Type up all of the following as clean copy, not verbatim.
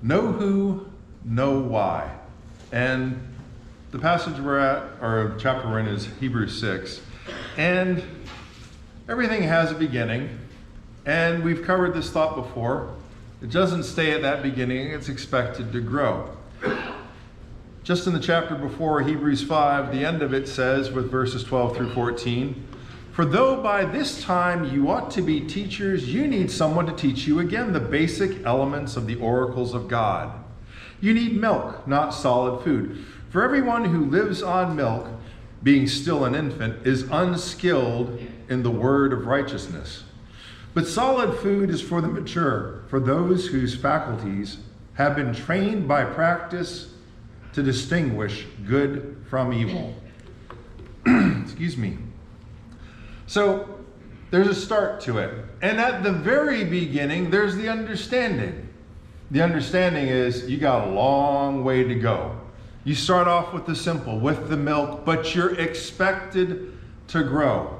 Know who, know why. And the passage we're at, or chapter we're in, is Hebrews 6. And everything has a beginning. And we've covered this thought before. It doesn't stay at that beginning, it's expected to grow. Just in the chapter before, Hebrews 5, the end of it says, with verses 12 through 14, "For though by this time you ought to be teachers, you need someone to teach you again the basic elements of the oracles of God. You need milk, not solid food. For everyone who lives on milk, being still an infant, is unskilled in the word of righteousness. But solid food is for the mature, for those whose faculties have been trained by practice to distinguish good from evil." Excuse me. So there's a start to it. And at the very beginning, there's the understanding. The understanding is you got a long way to go. You start off with the simple, with the milk, but you're expected to grow.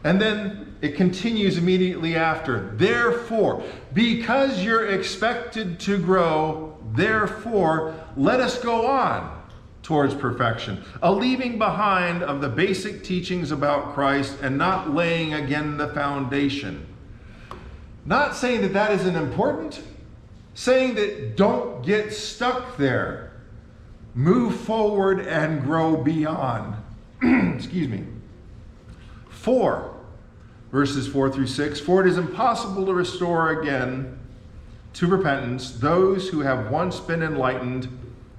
And then it continues immediately after. Therefore, because you're expected to grow, therefore, let us go on towards perfection, a leaving behind of the basic teachings about Christ and not laying again the foundation. Not saying that that isn't important, saying that don't get stuck there. Move forward and grow beyond. Excuse me. 4, verses 4 through 6. "For it is impossible to restore again to repentance those who have once been enlightened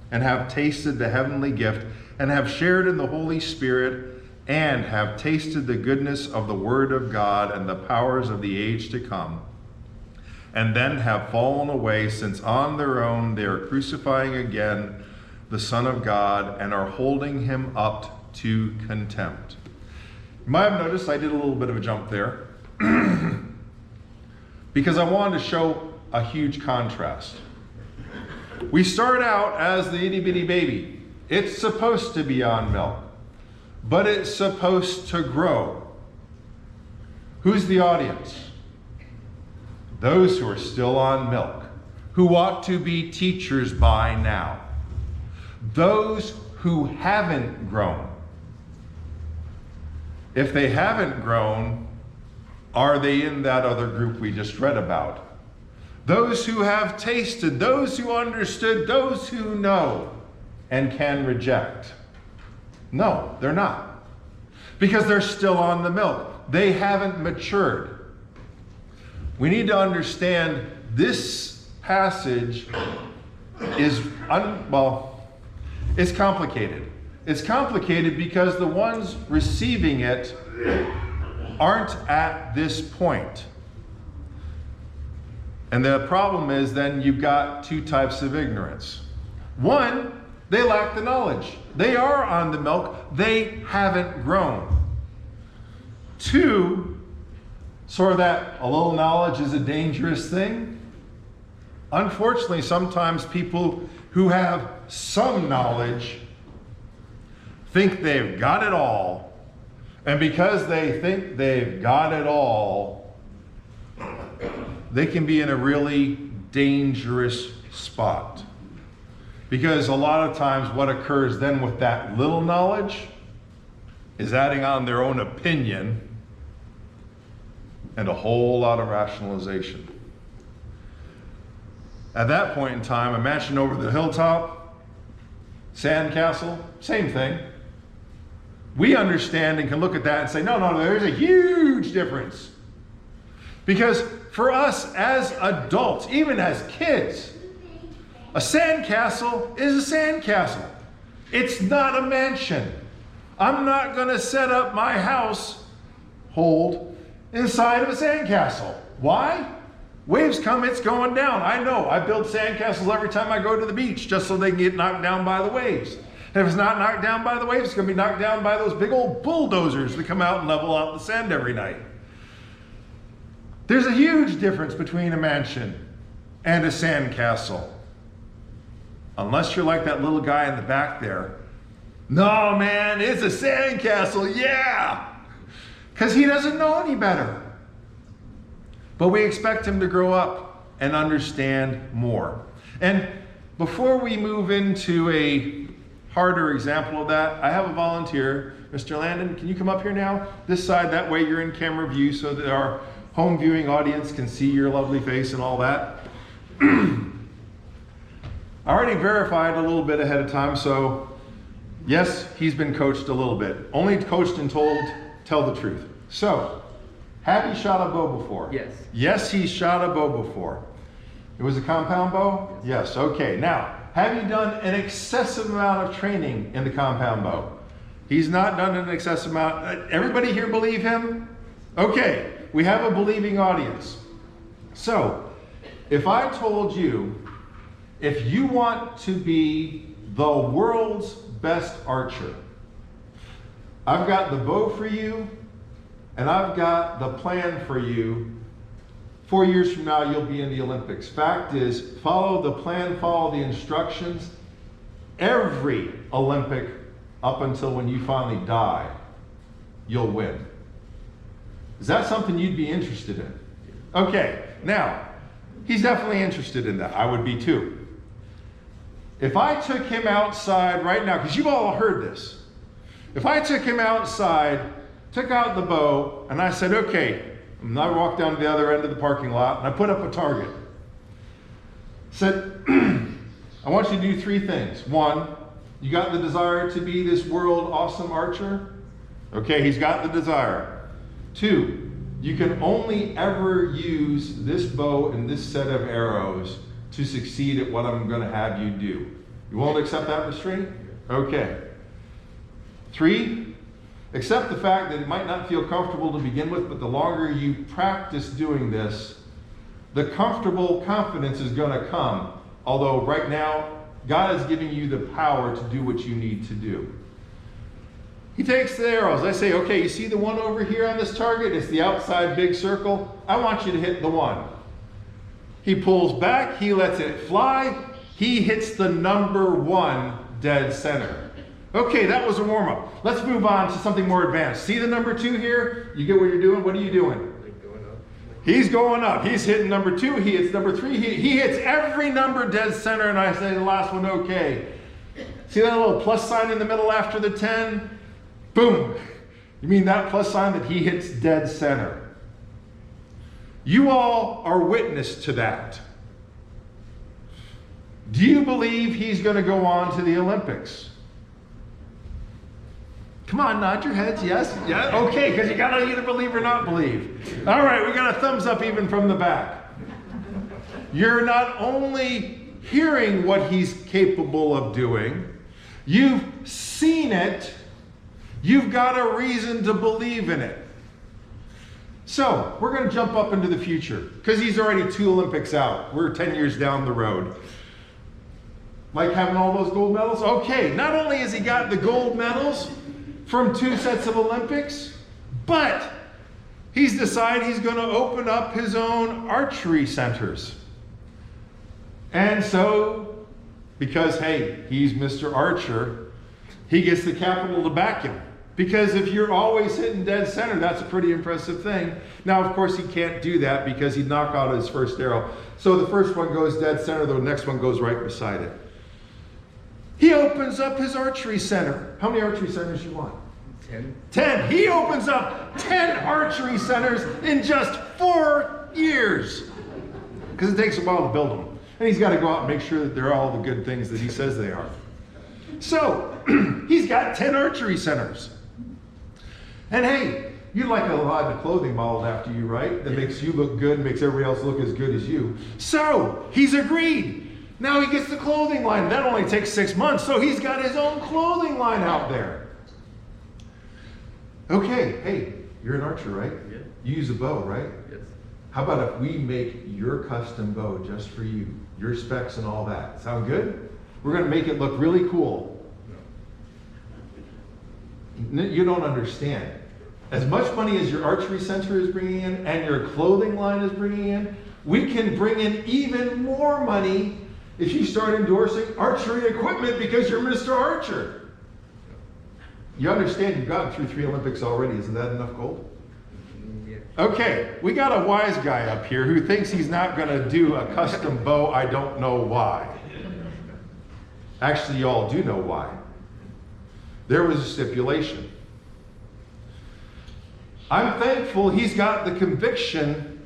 and have tasted the heavenly gift and have shared in the Holy Spirit and have tasted the goodness of the Word of God and the powers of the age to come, and then have fallen away, since on their own they are crucifying again the Son of God and are holding him up to contempt." You might have noticed I did a little bit of a jump there because I wanted to show a huge contrast. We start out as the itty bitty baby. It's supposed to be on milk, but it's supposed to grow. Who's the audience? Those who are still on milk, who ought to be teachers by now. Those who haven't grown. If they haven't grown, are they in that other group we just read about? Those who have tasted, those who understood, those who know and can reject. No, they're not. Because they're still on the milk. They haven't matured. We need to understand this passage is, it's complicated. It's complicated because the ones receiving it aren't at this point. And the problem is then you've got two types of ignorance. One, they lack the knowledge. They are on the milk. They haven't grown. Two, sort of that a little knowledge is a dangerous thing. Unfortunately, sometimes people who have some knowledge think they've got it all. And because they think they've got it all, they can be in a really dangerous spot. Because a lot of times what occurs then with that little knowledge is adding on their own opinion and a whole lot of rationalization. At that point in time, imagine over the hilltop, sandcastle, same thing. We understand and can look at that and say, no, there's a huge difference. Because for us as adults, even as kids, a sandcastle is a sandcastle. It's not a mansion. I'm not going to set up my household inside of a sandcastle. Why? Waves come, it's going down. I know. I build sandcastles every time I go to the beach just so they can get knocked down by the waves. And if it's not knocked down by the waves, it's going to be knocked down by those big old bulldozers that come out and level out the sand every night. There's a huge difference between a mansion and a sandcastle. Unless you're like that little guy in the back there. No, man, it's a sandcastle, yeah! Because he doesn't know any better. But we expect him to grow up and understand more. And before we move into a harder example of that, I have a volunteer. Mr. Landon, can you come up here now? This side, that way you're in camera view so that our home viewing audience can see your lovely face and all that. I already verified a little bit ahead of time, so yes, he's been coached a little bit. Only coached and told, tell the truth. So, have you shot a bow before? Yes. Yes, he's shot a bow before. It was a compound bow? Yes, okay. Now, have you done an excessive amount of training in the compound bow? He's not done an excessive amount. Everybody here believe him? Okay, we have a believing audience. So, if I told you, if you want to be the world's best archer, I've got the bow for you, and I've got the plan for you. 4 years from now, you'll be in the Olympics. Fact is, follow the plan, follow the instructions. Every Olympic, up until when you finally die, you'll win. Is that something you'd be interested in? Okay, now, he's definitely interested in that. I would be too. If I took him outside right now, because you've all heard this. If I took him outside, took out the bow, and I said, okay, and I walked down to the other end of the parking lot, and I put up a target. Said, I want you to do 3 things. 1, you got the desire to be this world awesome archer? Okay, he's got the desire. 2, you can only ever use this bow and this set of arrows to succeed at what I'm going to have you do. You won't accept that restraint? Okay. 3, accept the fact that it might not feel comfortable to begin with, but the longer you practice doing this, the comfortable confidence is going to come. Although right now, God is giving you the power to do what you need to do. He takes the arrows. I say, okay, you see the one over here on this target? It's the outside big circle. I want you to hit the one. He pulls back. He lets it fly. He hits the number 1 dead center. Okay, that was a warm-up. Let's move on to something more advanced. See the number 2 here? You get what you're doing? What are you doing? Going up. He's going up. He's hitting number 2. He hits number 3. He hits every number dead center, and I say the last one, okay. See that little plus sign in the middle after the 10? Boom. You mean that plus sign that he hits dead center? You all are witness to that. Do you believe he's going to go on to the Olympics? Come on, nod your heads. Yes? Yeah? Okay, because you got to either believe or not believe. All right, we got a thumbs up even from the back. You're not only hearing what he's capable of doing, you've seen it, you've got a reason to believe in it. So, we're going to jump up into the future, because he's already 2 Olympics out. We're 10 years down the road. Like having all those gold medals? Okay, not only has he got the gold medals from 2 sets of Olympics, but he's decided he's going to open up his own archery centers. And so, because, hey, he's Mr. Archer, he gets the capital to back him. Because if you're always hitting dead center, that's a pretty impressive thing. Now, of course, he can't do that because he'd knock out his first arrow. So the first one goes dead center, the next one goes right beside it. He opens up his archery center. How many archery centers you want? 10. 10. He opens up 10 archery centers in just 4 years. Because it takes a while to build them. And he's got to go out and make sure that they're all the good things that he says they are. So, he's got 10 archery centers. And hey, you'd like a lot of clothing modeled after you, right? That makes you look good and makes everybody else look as good as you. So, he's agreed. Now he gets the clothing line. That only takes 6 months, so he's got his own clothing line out there. Okay, hey, you're an archer, right? Yeah. You use a bow, right? Yes. How about if we make your custom bow just for you, your specs and all that? Sound good? We're going to make it look really cool. No. You don't understand. As much money as your archery center is bringing in and your clothing line is bringing in, we can bring in even more money if you start endorsing archery equipment because you're Mr. Archer. You understand you've gotten through 3 Olympics already. Isn't that enough gold? Okay, we got a wise guy up here who thinks he's not going to do a custom bow. I don't know why. Actually, you all do know why. There was a stipulation. I'm thankful he's got the conviction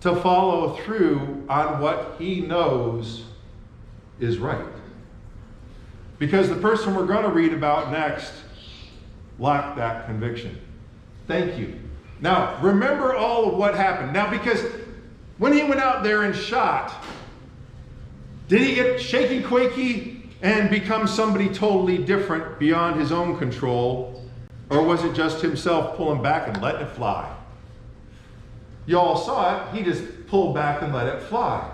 to follow through on what he knows is right. Because the person we're going to read about next lacked that conviction. Thank you. Now, remember all of what happened. Now, because when he went out there and shot, did he get shaky, quaky, and become somebody totally different beyond his own control? Or was it just himself pulling back and letting it fly? You all saw it. He just pulled back and let it fly.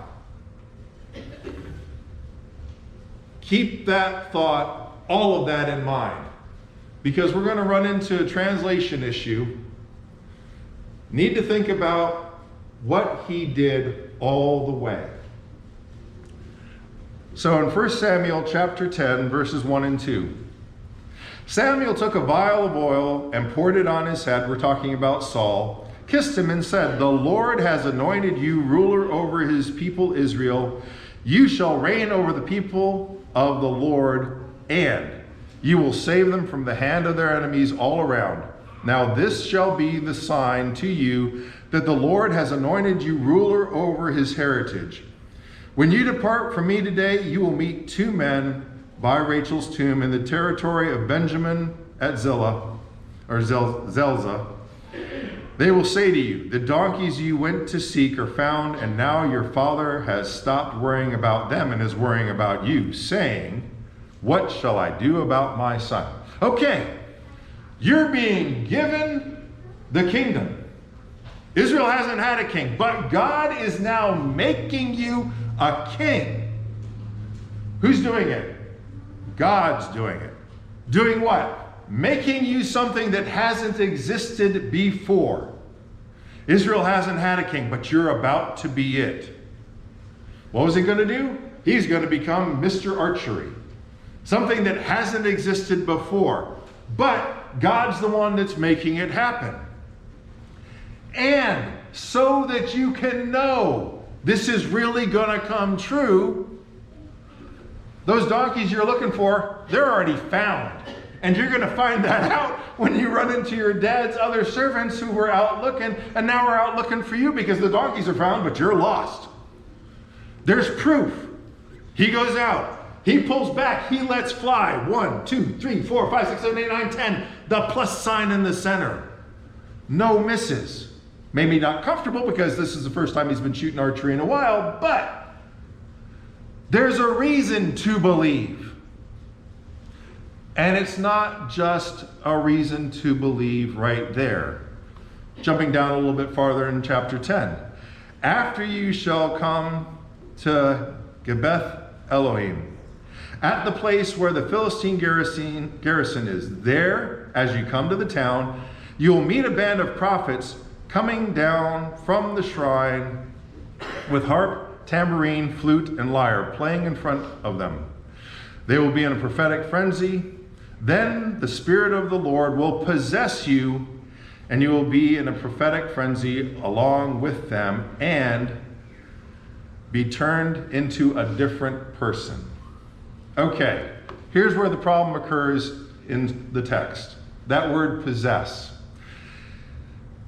Keep that thought, all of that in mind. Because we're going to run into a translation issue. Need to think about what he did all the way. So in 1 Samuel chapter 10, verses 1 and 2. Samuel took a vial of oil and poured it on his head. We're talking about Saul. Kissed him and said, "The Lord has anointed you ruler over his people Israel. You shall reign over the people of the Lord, and you will save them from the hand of their enemies all around. Now this shall be the sign to you that the Lord has anointed you ruler over his heritage. When you depart from me today, you will meet two men by Rachel's tomb in the territory of Benjamin at Zelzah. They will say to you, the donkeys you went to seek are found, and now your father has stopped worrying about them and is worrying about you, saying, what shall I do about my son?" Okay, you're being given the kingdom. Israel hasn't had a king, but God is now making you a king. Who's doing it? God's doing it. Doing what? Making you something that hasn't existed before. Israel hasn't had a king, but you're about to be it. What was he going to do? He's going to become Mr. Archery. Something that hasn't existed before. But God's the one that's making it happen. And so that you can know this is really going to come true, those donkeys you're looking for, they're already found. And you're going to find that out when you run into your dad's other servants who were out looking, and now we're out looking for you because the donkeys are found, but you're lost. There's proof. He goes out. He pulls back. He lets fly. 1, 2, 3, 4, 5, 6, 7, 8, 9, 10. The plus sign in the center. No misses. Maybe not comfortable because this is the first time he's been shooting archery in a while, but there's a reason to believe. And it's not just a reason to believe right there. Jumping down a little bit farther in chapter 10. After you shall come to Gebeth Elohim, at the place where the Philistine garrison is. There, as you come to the town, you will meet a band of prophets coming down from the shrine with harp, tambourine, flute, and lyre playing in front of them. They will be in a prophetic frenzy. Then the Spirit of the Lord will possess you, and you will be in a prophetic frenzy along with them and be turned into a different person. Okay, here's where the problem occurs in the text. That word possess.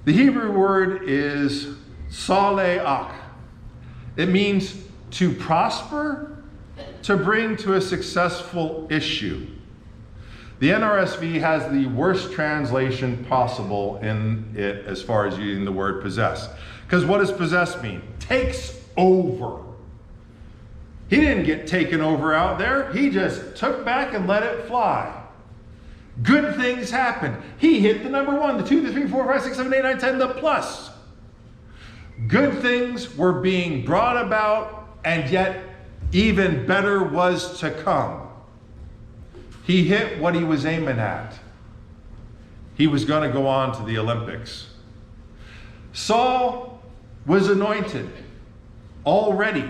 The Hebrew word is saleach. It means to prosper, to bring to a successful issue. The NRSV has the worst translation possible in it as far as using the word possess. Because what does possess mean? Takes over. He didn't get taken over out there. He just took back and let it fly. Good things happened. He hit the number 1, the 2, the 3, 4, 5, 6, 7, 8, 9, 10, the plus. Good things were being brought about, and yet even better was to come. He hit what he was aiming at. He was going to go on to the Olympics. Saul was anointed already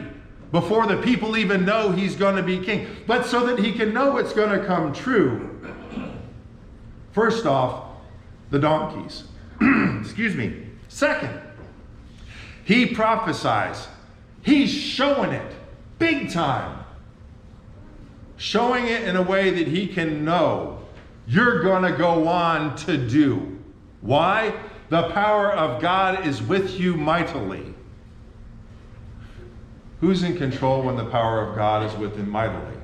before the people even know he's going to be king. But so that he can know it's going to come true, first off, the donkeys. Excuse me. Second, he prophesies. He's showing it big time. Showing it in a way that he can know you're going to go on to do. Why? The power of God is with you mightily. Who's in control when the power of God is with him mightily?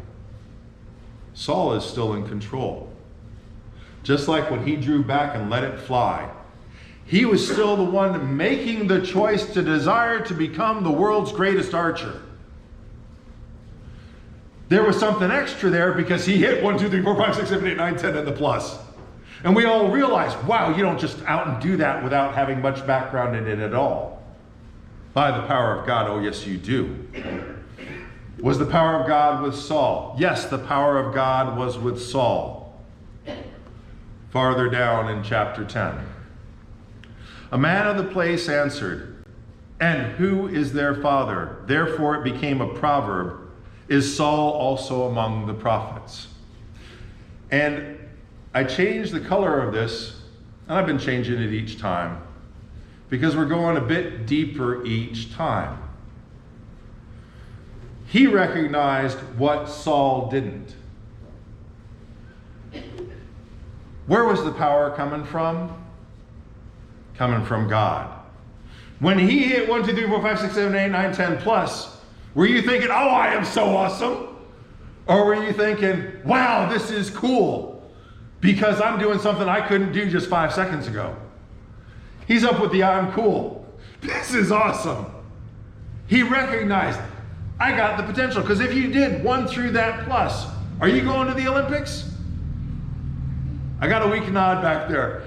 Saul is still in control. Just like when he drew back and let it fly, he was still the one making the choice to desire to become the world's greatest archer. There was something extra there because he hit 1, 2, 3, 4, 5, 6, 7, 8, 9, 10 in the plus. And we all realize, wow, you don't just out and do that without having much background in it at all. By the power of God, oh yes you do. Was the power of God with Saul? Yes, the power of God was with Saul. Farther down in chapter 10. A man of the place answered, "And who is their father?" Therefore it became a proverb, "Is Saul also among the prophets?" And I changed the color of this, and I've been changing it each time, because we're going a bit deeper each time. He recognized what Saul didn't. Where was the power coming from? Coming from God. When he hit 1, 2, 3, 4, 5, 6, 7, 8, 9, 10 plus, were you thinking, oh, I am so awesome? Or were you thinking, wow, this is cool because I'm doing something I couldn't do just 5 seconds ago? He's up with the I'm cool. This is awesome. He recognized, I got the potential. Because if you did 1 through that plus, are you going to the Olympics? I got a weak nod back there.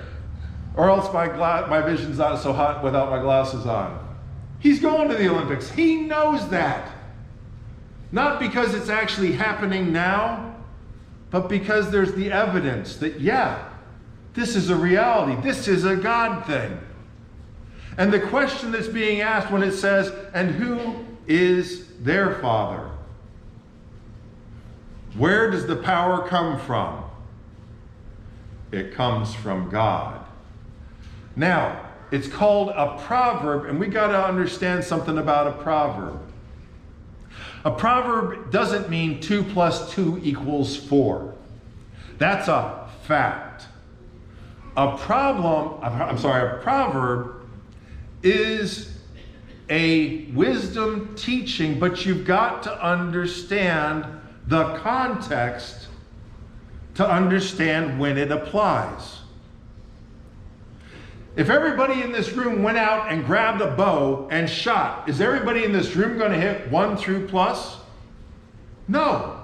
Or else my vision's not so hot without my glasses on. He's going to the Olympics. He knows that. Not because it's actually happening now, but because there's the evidence that, yeah, this is a reality. This is a God thing. And the question that's being asked when it says, and who is their father? Where does the power come from? It comes from God. Now, it's called a proverb, and we got to understand something about a proverb. A proverb doesn't mean 2 + 2 = 4. That's a fact. A proverb is a wisdom teaching, but you've got to understand the context to understand when it applies. If everybody in this room went out and grabbed a bow and shot, is everybody in this room going to hit 1 through plus? No,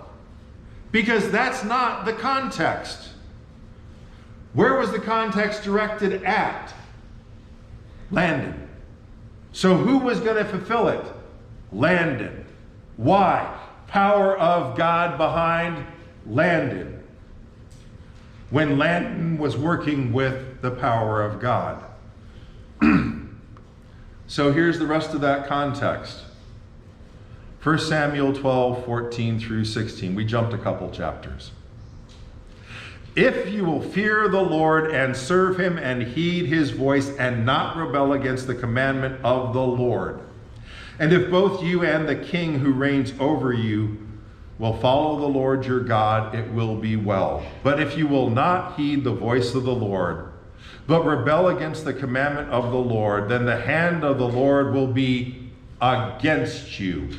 because that's not the context. Where was the context directed at? Landon. So who was going to fulfill it? Landon. Why? Power of God behind Landon. When Landon was working with the power of God. So here's the rest of that context. 1 Samuel 12, 14 through 16. We jumped a couple chapters. If you will fear the Lord and serve him and heed his voice and not rebel against the commandment of the Lord, and if both you and the king who reigns over you will follow the Lord your God, it will be well. But if you will not heed the voice of the Lord, but rebel against the commandment of the Lord, then the hand of the Lord will be against you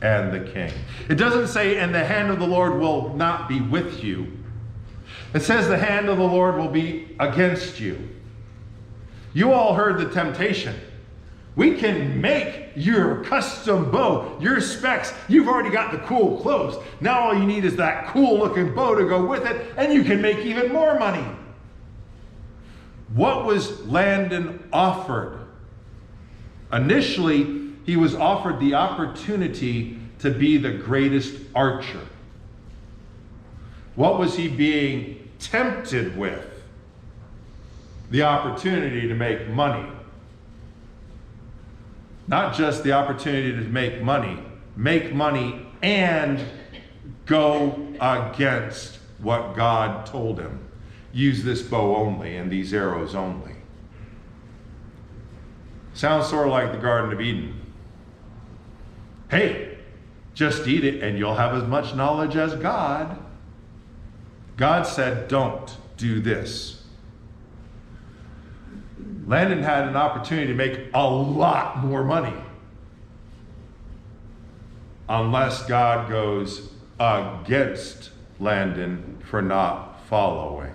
and the king. It doesn't say, and the hand of the Lord will not be with you. It says the hand of the Lord will be against you. You all heard the temptation. We can make your custom bow, your specs. You've already got the cool clothes. Now all you need is that cool looking bow to go with it, and you can make even more money. What was Landon offered? Initially, he was offered the opportunity to be the greatest archer. What was he being tempted with? The opportunity to make money. Not just the opportunity to make money and go against what God told him. Use this bow only and these arrows only. Sounds sort of like the Garden of Eden. Hey, just eat it and you'll have as much knowledge as God. God said, don't do this. Landon had an opportunity to make a lot more money. Unless God goes against Landon for not following.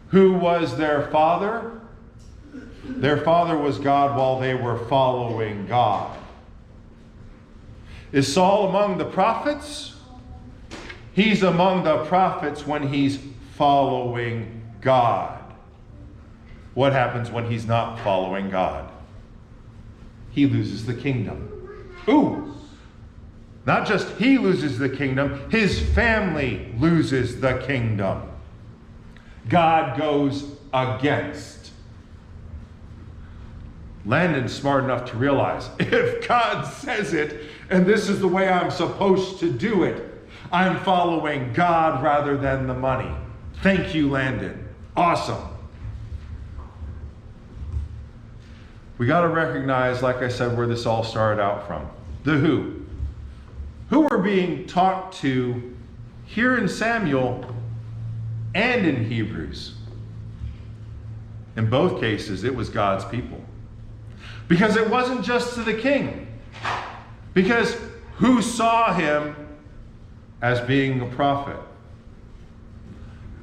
Who was their father? Their father was God while they were following God. Is Saul among the prophets? He's among the prophets when he's following God. What happens when he's not following God? He loses the kingdom. Ooh! Not just he loses the kingdom, his family loses the kingdom. God goes against. Landon's smart enough to realize, if God says it, and this is the way I'm supposed to do it, I'm following God rather than the money. Thank you, Landon. Awesome. We got to recognize, like I said, where this all started out from. The who. Who were being talked to here in Samuel and in Hebrews. In both cases, it was God's people. Because it wasn't just to the king. Because who saw him as being a prophet?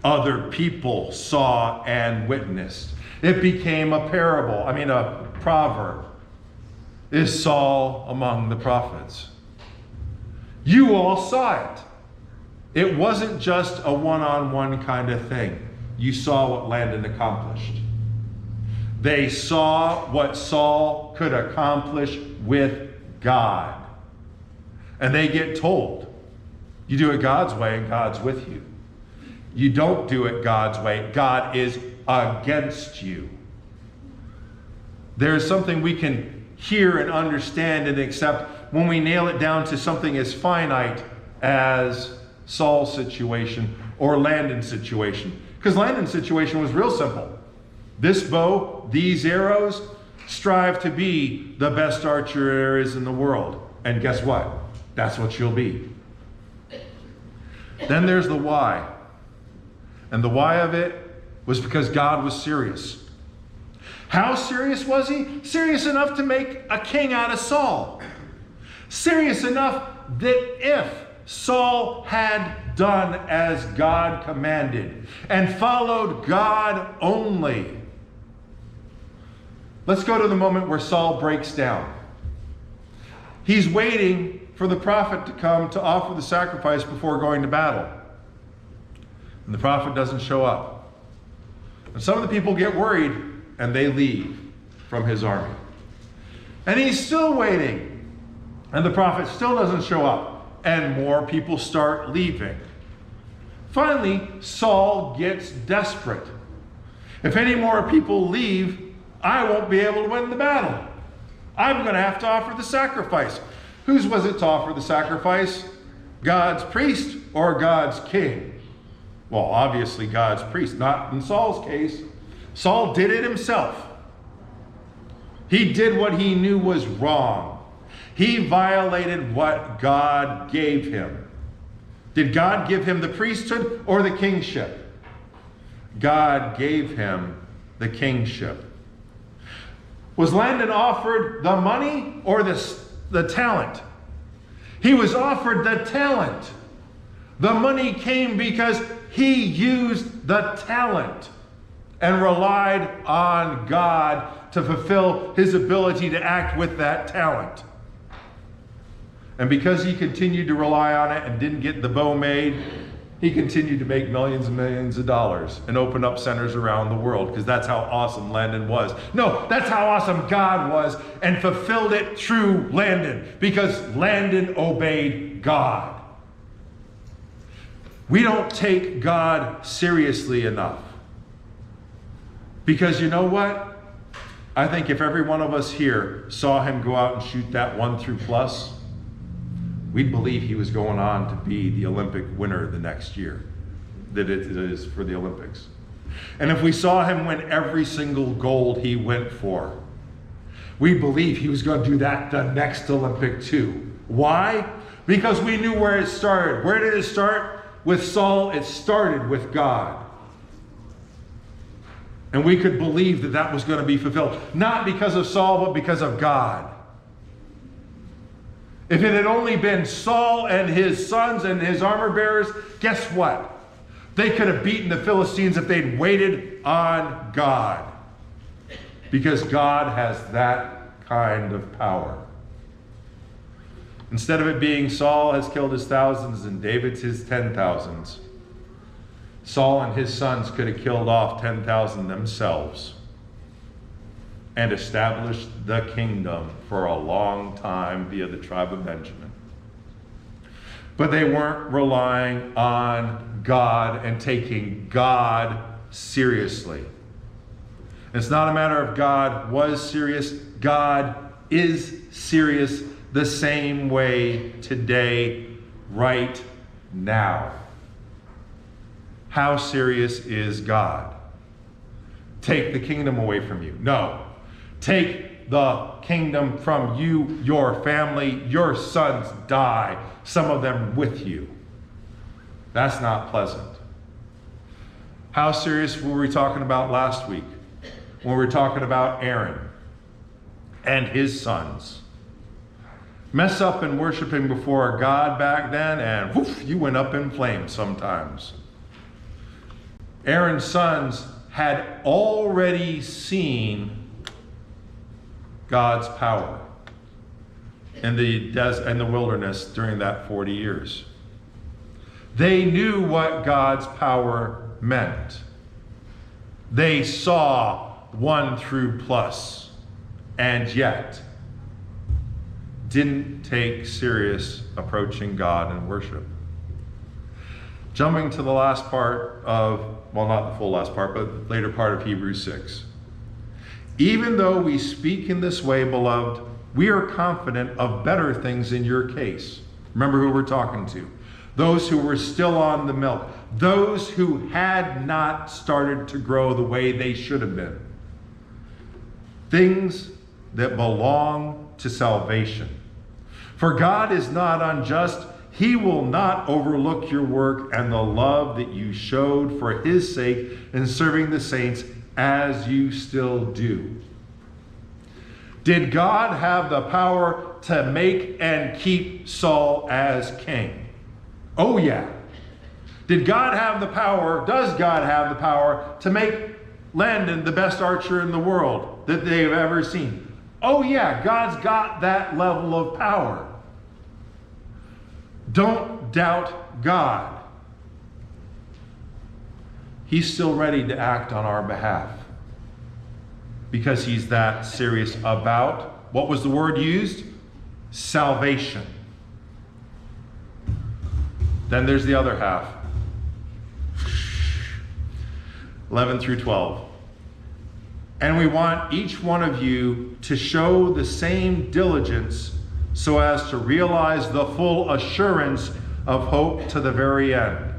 Other people saw and witnessed. It became a proverb. Is Saul among the prophets? You all saw it. It wasn't just a one-on-one kind of thing. You saw what Landon accomplished. They saw what Saul could accomplish with God. And they get told, you do it God's way and God's with you. You don't do it God's way, God is against you. There's something we can hear and understand and accept when we nail it down to something as finite as Saul's situation or Landon's situation. Because Landon's situation was real simple. This bow, these arrows, strive to be the best archer there is in the world. And guess what? That's what you'll be. Then there's the why. And the why of it was because God was serious. How serious was he? Serious enough to make a king out of Saul. Serious enough that if Saul had done as God commanded and followed God only. Let's go to the moment where Saul breaks down. He's waiting for the prophet to come to offer the sacrifice before going to battle. And the prophet doesn't show up. And some of the people get worried and they leave from his army. And he's still waiting. And the prophet still doesn't show up. And more people start leaving. Finally, Saul gets desperate. If any more people leave, I won't be able to win the battle. I'm going to have to offer the sacrifice. Whose was it to offer the sacrifice? God's priest or God's king? Well, obviously God's priest, not in Saul's case. Saul did it himself. He did what he knew was wrong. He violated what God gave him. Did God give him the priesthood or the kingship? God gave him the kingship. Was Landon offered the money or the talent? He was offered the talent. The money came because he used the talent and relied on God to fulfill his ability to act with that talent. And because he continued to rely on it and didn't get the bow made, he continued to make millions and millions of dollars and open up centers around the world, because that's how awesome Landon was. No, that's how awesome God was, and fulfilled it through Landon, because Landon obeyed God. We don't take God seriously enough. Because you know what? I think if every one of us here saw him go out and shoot that 1-plus, we'd believe he was going on to be the Olympic winner the next year, that it is for the Olympics. And if we saw him win every single gold he went for, We believe he was going to do that the next Olympic too. Why? Because we knew where it started. Where did it start? With Saul, it started with God. And we could believe that that was going to be fulfilled. Not because of Saul, but because of God. If it had only been Saul and his sons and his armor bearers, guess what? They could have beaten the Philistines if they'd waited on God. Because God has that kind of power. Instead of it being Saul has killed his thousands and David's his 10,000s, Saul and his sons could have killed off 10,000 themselves and established the kingdom for a long time via the tribe of Benjamin. But they weren't relying on God and taking God seriously. It's not a matter of God was serious. God is serious the same way today, right now. How serious is God? Take the kingdom away from you? No. Take the kingdom from you, your family, your sons die, some of them with you. That's not pleasant. How serious were we talking about last week when we were talking about Aaron and his sons? Mess up in worshiping before God back then, and whoof, you went up in flames sometimes. Aaron's sons had already seen God's power in the wilderness during that 40 years. They knew what God's power meant. They saw 1 through plus, and yet didn't take serious approaching God in worship. Jumping to the last part of, well, not the full last part, but later part of Hebrews 6. Even though we speak in this way, beloved, we are confident of better things in your case. Remember who we're talking to. Those who were still on the milk. Those who had not started to grow the way they should have been. Things that belong to salvation. For God is not unjust. He will not overlook your work and the love that you showed for his sake in serving the saints, as you still do. Did God have the power to make and keep Saul as king? Oh yeah. Did God have the power, does God have the power to make Landon the best archer in the world that they've ever seen? Oh yeah, God's got that level of power. Don't doubt God. He's still ready to act on our behalf because he's that serious about, what was the word used? Salvation. Then there's the other half. 11 through 12. And we want each one of you to show the same diligence so as to realize the full assurance of hope to the very end,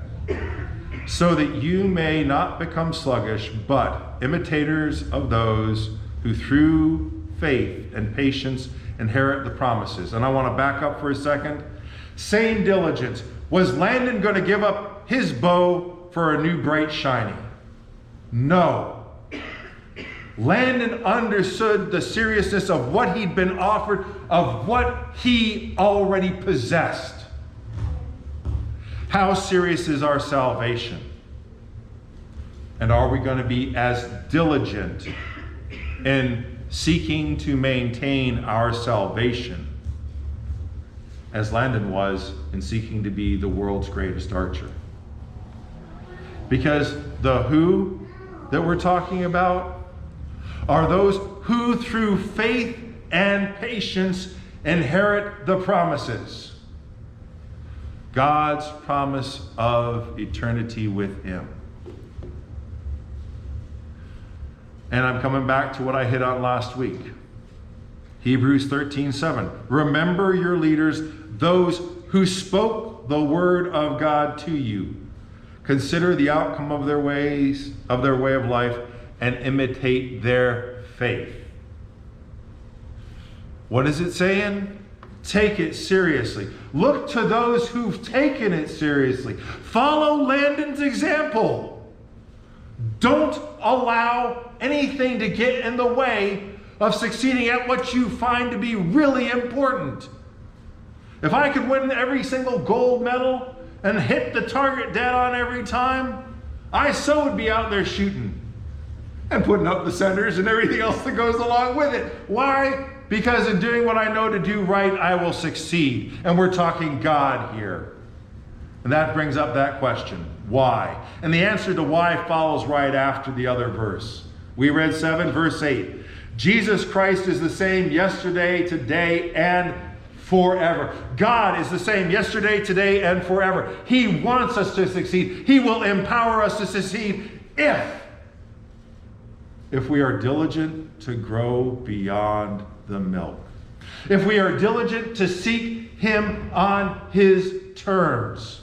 so that you may not become sluggish, but imitators of those who through faith and patience inherit the promises. And I want to back up for a second. Same diligence. Was Landon going to give up his bow for a new bright shiny? No. Landon understood the seriousness of what he'd been offered, of what he already possessed. How serious is our salvation? And are we going to be as diligent in seeking to maintain our salvation as Landon was in seeking to be the world's greatest archer? Because the who that we're talking about are those who through faith and patience inherit the promises. God's promise of eternity with him. And I'm coming back to what I hit on last week. Hebrews 13:7. Remember your leaders, those who spoke the word of God to you. Consider the outcome of their ways, of their way of life, and imitate their faith. What is it saying? Take it seriously. Look to those who've taken it seriously. Follow Landon's example. Don't allow anything to get in the way of succeeding at what you find to be really important. If I could win every single gold medal and hit the target dead on every time, I so would be out there shooting and putting up the centers and everything else that goes along with it. Why? Because in doing what I know to do right, I will succeed. And we're talking God here. And that brings up that question, why? And the answer to why follows right after the other verse. We read 7, verse 8. Jesus Christ is the same yesterday, today, and forever. God is the same yesterday, today, and forever. He wants us to succeed. He will empower us to succeed if we are diligent to grow beyond the milk. If we are diligent to seek Him on His terms.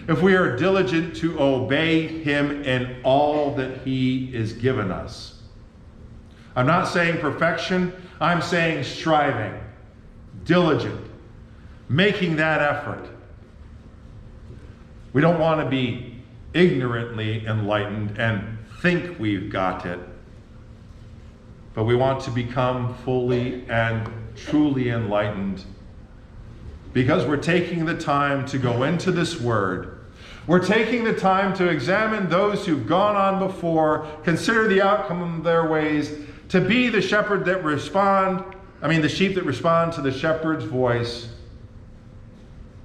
If we are diligent to obey Him in all that He is given us. I'm not saying perfection, I'm saying striving, diligent, making that effort. We don't want to be ignorantly enlightened and think we've got it, but we want to become fully and truly enlightened because we're taking the time to go into this word. We're taking the time to examine those who've gone on before, consider the outcome of their ways, to be the shepherd that the sheep that respond to the shepherd's voice,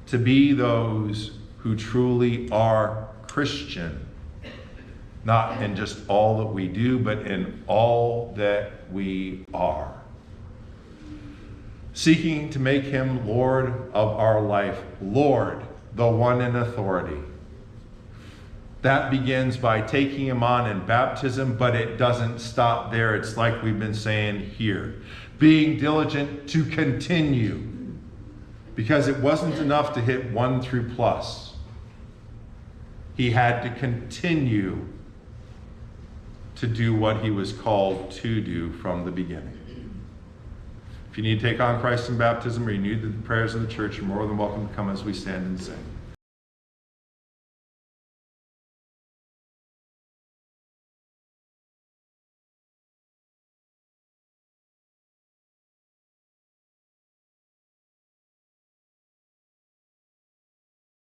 to be those who truly are Christian, not in just all that we do, but in all that we are. Seeking to make Him Lord of our life, Lord, the one in authority. That begins by taking Him on in baptism, but it doesn't stop there. It's like we've been saying here. Being diligent to continue. Because it wasn't enough to hit 1 through plus. He had to continue to do what he was called to do from the beginning. If you need to take on Christ in baptism or you need the prayers of the church, you're more than welcome to come as we stand and sing.